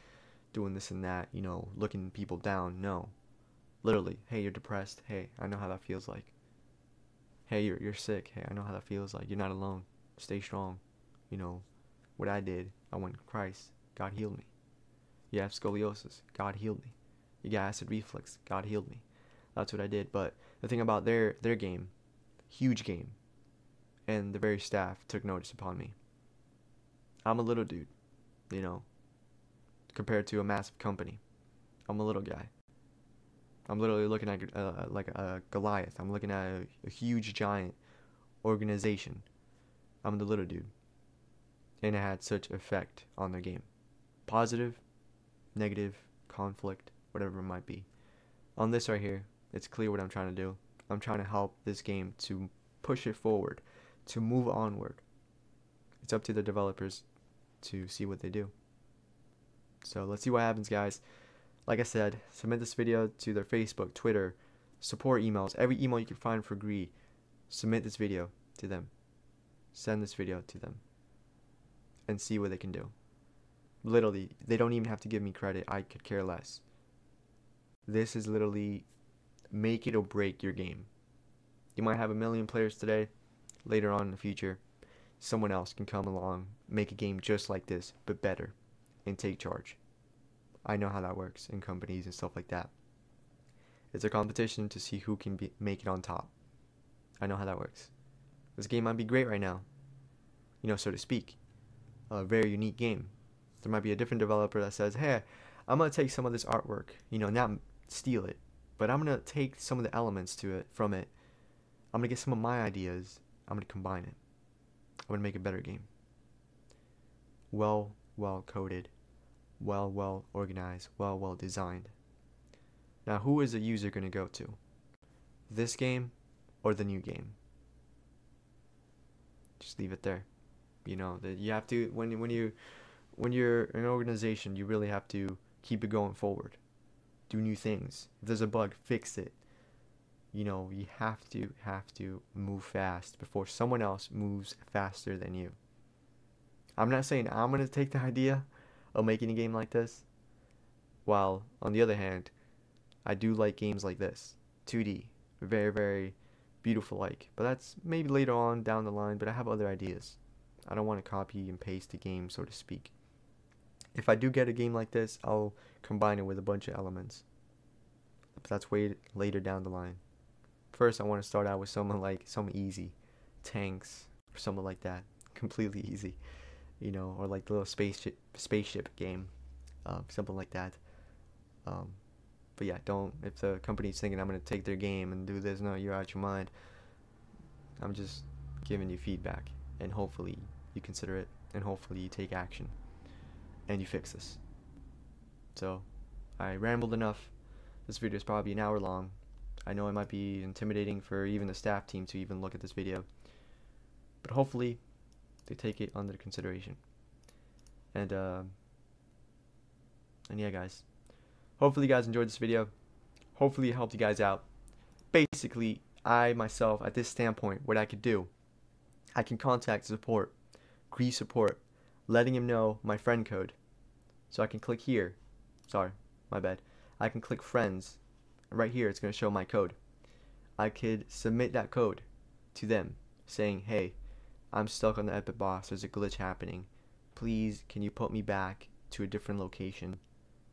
Speaker 1: doing this and that, you know, looking people down. No, literally, hey, you're depressed. Hey, I know how that feels like. Hey, you're sick. Hey, I know how that feels like. You're not alone. Stay strong. You know what I did. I went to Christ. God healed me. You have scoliosis. God healed me. You got acid reflux. God healed me. That's what I did. But the thing about their game, huge game, and the very staff took notice upon me. I'm a little dude, you know, compared to a massive company. I'm a little guy. I'm literally looking at like a Goliath. I'm looking at a huge giant organization. I'm the little dude. And it had such effect on their game. Positive, negative, conflict, whatever it might be. On this right here, it's clear what I'm trying to do. I'm trying to help this game to push it forward, to move onward. It's up to the developers to see what they do. So let's see what happens, guys. Like I said, submit this video to their Facebook, Twitter, support emails, every email you can find for 𝐵𝓊𝓈. Submit this video to them. Send this video to them. And see what they can do. Literally, they don't even have to give me credit. I could care less. This is literally make it or break your game. You might have 1 million players today. Later on in the future, someone else can come along, make a game just like this, but better, and take charge. I know how that works in companies and stuff like that. It's a competition to see who can make it on top. I know how that works. This game might be great right now, you know, so to speak. A very unique game. There might be a different developer that says, hey, I'm going to take some of this artwork, you know, not steal it, but I'm going to take some of the elements from it. I'm going to get some of my ideas. I'm going to combine it. I'm going to make a better game. Well coded, well organized, well designed. Now, who is a user going to go to? This game or the new game? Just leave it there. You know, that you have to, when you're an organization, you really have to keep it going forward. Do new things. If there's a bug, fix it. You know, you have to move fast before someone else moves faster than you. I'm not saying I'm going to take the idea of making a game like this. While, on the other hand, I do like games like this. 2D. Very beautiful like. But that's maybe later on down the line, but I have other ideas. I don't want to copy and paste the game, so to speak. If I do get a game like this, I'll combine it with a bunch of elements. But that's way later down the line. First, I want to start out with some easy tanks or something like that, completely easy, you know, or like the little spaceship game, something like that. But yeah, if the company's thinking I'm gonna take their game and do this, no, you're out your mind. I'm just giving you feedback, and hopefully you consider it, and hopefully you take action, and you fix this. So, I rambled enough. This video is probably an hour long. I know it might be intimidating for even the staff team to even look at this video, but hopefully they take it under consideration. And yeah, guys, hopefully you guys enjoyed this video. Hopefully it helped you guys out. Basically, I myself, at this standpoint, what I could do, I can contact support, 𝐵𝓊𝓈 support, letting him know my friend code. So I can click here. Sorry, my bad. I can click friends. Right here, it's going to show my code. I could submit that code to them, saying, hey, I'm stuck on the epic boss. There's a glitch happening. Please, can you put me back to a different location?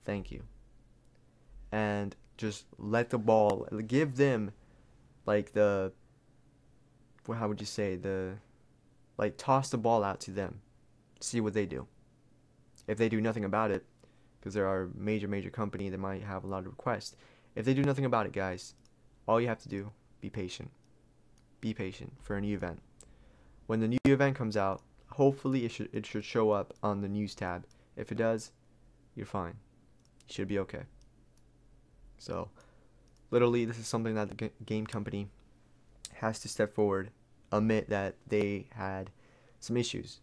Speaker 1: Thank you. And just let the ball, give them, like, how would you say, like, toss the ball out to them. See what they do. If they do nothing about it, because there are major company that might have a lot of requests. If they do nothing about it, guys, all you have to do, be patient. Be patient for a new event. When the new event comes out, hopefully it should show up on the news tab. If it does, you're fine. You should be okay. So, literally, this is something that the game company has to step forward, admit that they had some issues,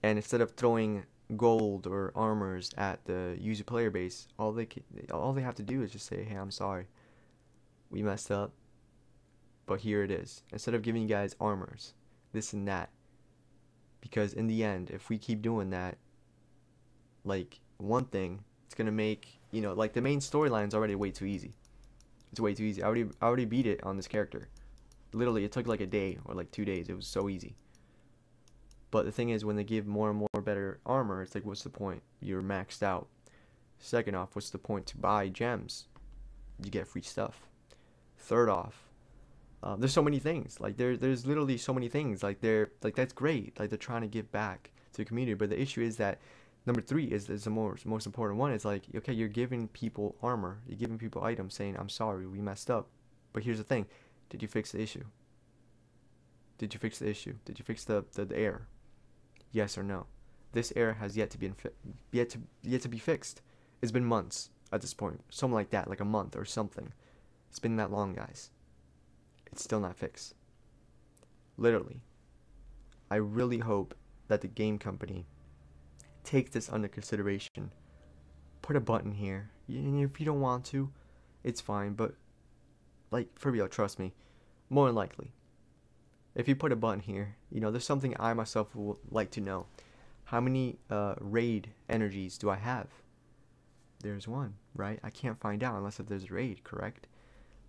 Speaker 1: and instead of throwing gold or armors at the user player base, all they have to do is just say, hey, I'm sorry, we messed up, but here it is. Instead of giving you guys armors, this and that, because in the end, if we keep doing that, like, one thing, it's gonna make, you know, like, the main storyline's already way too easy. It's way too easy. I already beat it on this character. Literally, it took like a day or like 2 days. It was so easy. But the thing is, when they give more and more better armor, it's like, what's the point? You're maxed out. Second off, what's the point to buy gems? You get free stuff. Third off, there's so many things. Like, there's literally so many things. Like, that's great. Like, they're trying to give back to the community. But the issue is that number 3 is the most important one. It's like, okay, you're giving people armor. You're giving people items saying, I'm sorry, we messed up. But here's the thing. Did you fix the issue? Did you fix the issue? Did you fix the error? Yes or no? This error has yet to be fixed. It's been months at this point. Something like that, like a month or something. It's been that long, guys. It's still not fixed. Literally. I really hope that the game company takes this under consideration. Put a button here. And if you don't want to, it's fine. But, like, for real, trust me. More than likely, if you put a button here, you know, there's something I myself would like to know. How many raid energies do I have? There's one, right? I can't find out unless if there's a raid, correct?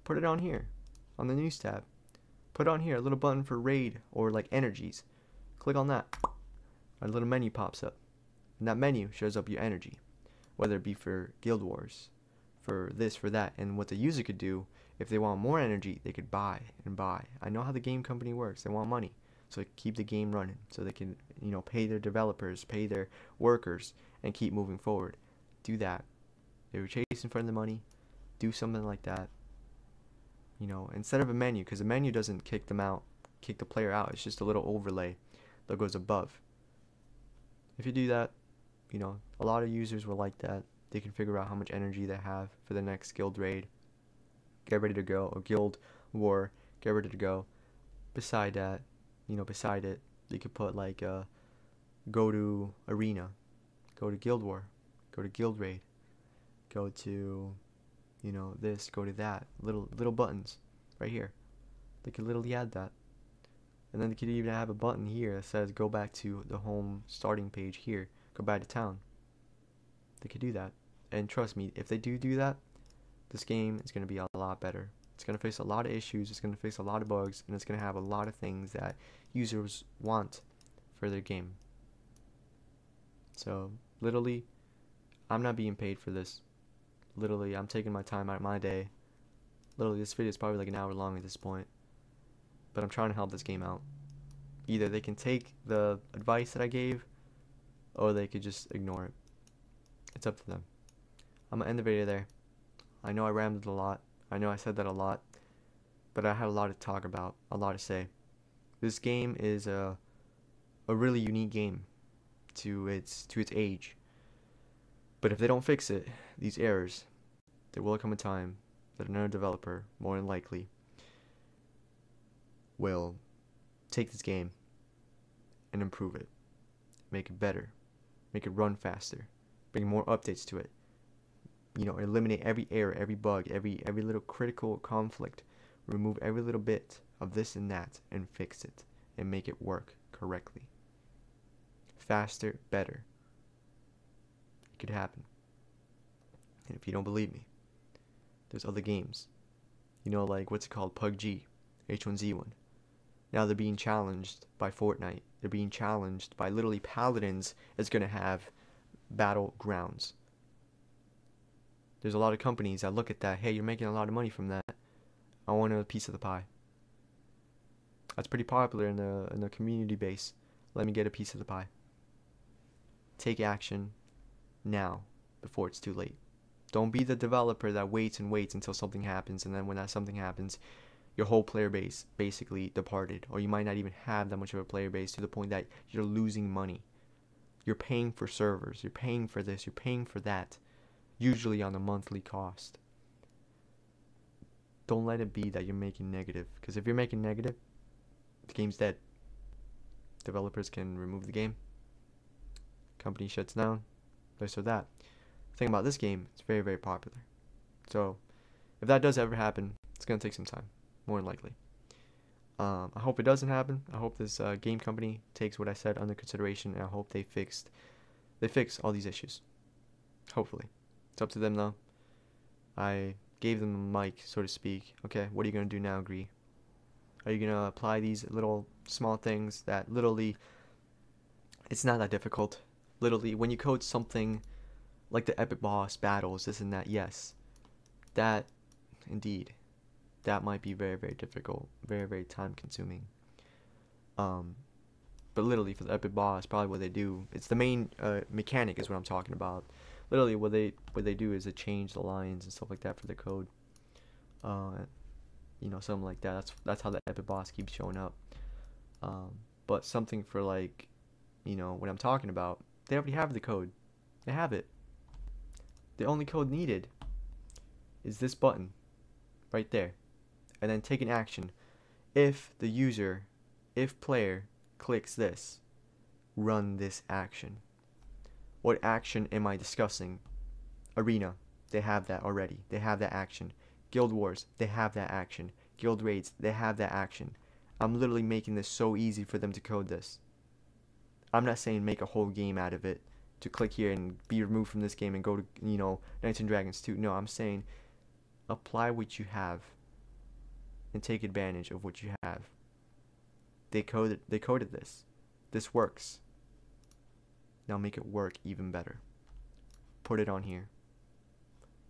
Speaker 1: Put it on here, on the news tab. Put on here a little button for raid or like energies. Click on that. A little menu pops up. And that menu shows up your energy. Whether it be for Guild Wars, for this, for that. And what the user could do, if they want more energy, they could buy and buy. I know how the game company works. They want money. So keep the game running. So they can, you know, pay their developers, pay their workers, and keep moving forward. Do that. They were chasing for the money. Do something like that. You know, instead of a menu, because a menu doesn't kick them out, kick the player out. It's just a little overlay that goes above. If you do that, you know, a lot of users will like that. They can figure out how much energy they have for the next guild raid. Get ready to go. Or guild war. Get ready to go. Beside that, you know, beside it, you could put like go to arena, go to guild war, go to guild raid, go to, you know, this, go to that. Little buttons right here. They could literally add that. And then they could even have a button here that says go back to the home starting page here. Go back to town. They could do that. And trust me, if they do that, this game is going to be a lot better. It's going to face a lot of issues. It's going to face a lot of bugs. And it's going to have a lot of things that users want for their game. So, literally, I'm not being paid for this. Literally, I'm taking my time out of my day. Literally, this video is probably like an hour long at this point. But I'm trying to help this game out. Either they can take the advice that I gave, or they could just ignore it. It's up to them. I'm going to end the video there. I know I rambled a lot. I know I said that a lot. But I had a lot to talk about. A lot to say. This game is a really unique game to its age. But if they don't fix it, these errors, there will come a time that another developer, more than likely, will take this game and improve it. Make it better. Make it run faster. Bring more updates to it. You know, eliminate every error, every bug, every little critical conflict. Remove every little bit of this and that and fix it and make it work correctly. Faster, better. It could happen. And if you don't believe me, there's other games. You know, like what's it called? PUBG, H1Z1. Now they're being challenged by Fortnite. They're being challenged by literally Paladins is going to have battlegrounds. There's a lot of companies that look at that. Hey, you're making a lot of money from that. I want a piece of the pie. That's pretty popular in the community base. Let me get a piece of the pie. Take action now before it's too late. Don't be the developer that waits and waits until something happens, and then when that something happens, your whole player base basically departed, or you might not even have that much of a player base to the point that you're losing money. You're paying for servers, you're paying for this, you're paying for that, usually on a monthly cost. Don't let it be that you're making negative, because if you're making negative, the game's dead. Developers can remove the game. Company shuts down. This or that. The thing about this game, it's very, very popular. So, if that does ever happen, it's going to take some time. More than likely. I hope it doesn't happen. I hope this game company takes what I said under consideration, and I hope they fix all these issues. Hopefully. It's up to them though. I gave them the mic, so to speak. Okay, what are you going to do now, 𝐵𝓊𝓈? Are you going to apply these little small things that literally, it's not that difficult. Literally, when you code something like the epic boss battles, this and that, yes. That, indeed, that might be very, very difficult. Very, very time consuming. But literally, for the epic boss, probably what they do, it's the main mechanic is what I'm talking about. Literally, what they do is they change the lines and stuff like that for the code. You know, something like that. That's how the epic boss keeps showing up. But something for like, you know, what I'm talking about, they already have the code. They have it. The only code needed is this button right there, and then take an action. if player clicks this, run this action. What action am I discussing? Arena, they have that already. They have that action. Guild Wars, they have that action. Guild Raids, they have that action. I'm literally making this so easy for them to code this. I'm not saying make a whole game out of it to click here and be removed from this game and go to, Knights and Dragons 2. No, I'm saying apply what you have and take advantage of what you have. They coded this. This works. Now make it work even better. Put it on here.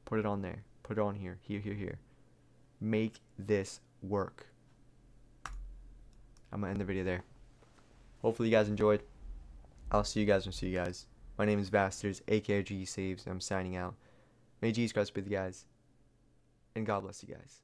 Speaker 1: Put it on there. Put it on here. Here. Make this work. I'm going to end the video there. Hopefully you guys enjoyed. I'll see you guys when I see you guys. My name is Vasterz, aka G Saves, and I'm signing out. May Jesus Christ be with you guys. And God bless you guys.